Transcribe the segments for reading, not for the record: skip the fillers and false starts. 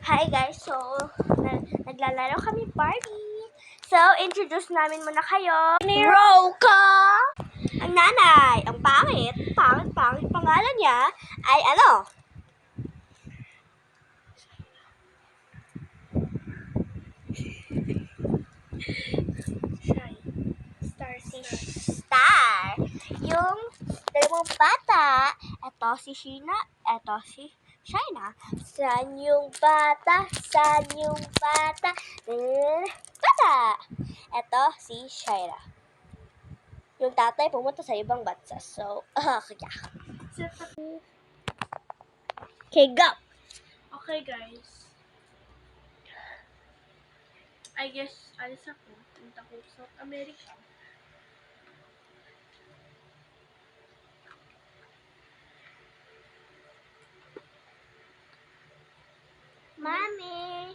Hi guys, so naglalaro kami Barbie. So, introduce namin muna kayo ni Roka! Ang nanay, ang pangit, pangalan niya ay ano? Star. Yung dalawang bata, eto si Sheena, eto si Shaina. Saan yung bata? Saan yung bata? Bata! Eto si Shaina. Yung tatay pumunta sa ibang bansa. So, kaya. Okay, go! Okay, guys. I guess, alis ako. Punta ko sa South America. Mami!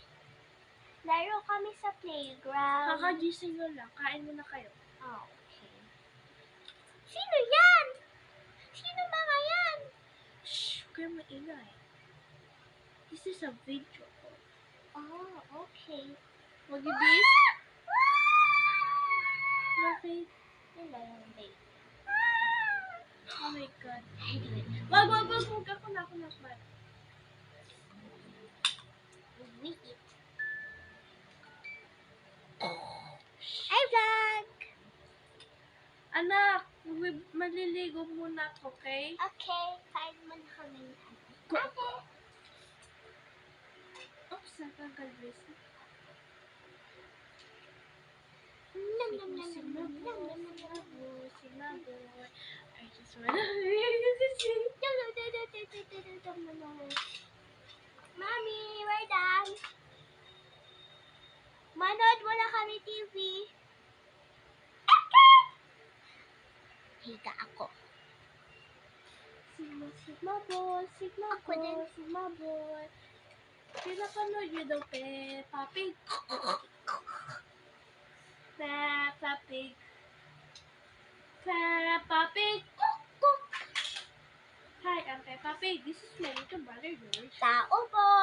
Laro kami sa playground. Kakagising ko lang. Kain muna kayo. Oh, okay. Sino yan? Sino mga yan? Shh! Huwag kayong maingay. This is a video. Oh, okay. Mag-ibis? Bakit? Yun lang yung baby. Oh my God. Wag! Huwag ako na. Hi, vlog! Anak! Maliligo muna ako, okay? Okay, kain mo na kami. Oops, natanggal bracelet. Nom, nom, nom, nom, nom, nom, nom, nom, nom. Sinaboy. I just wanna... Mami, we're done. Manood mo na kami TV. Higa ako. Sigma boy. Ako din. Sigma boy. Pinapanood niyo daw Peppa Pig. Peppa Pig. Peppa Pig. Hi, I'm Peppa Pig. This is my little brother George. Tao po.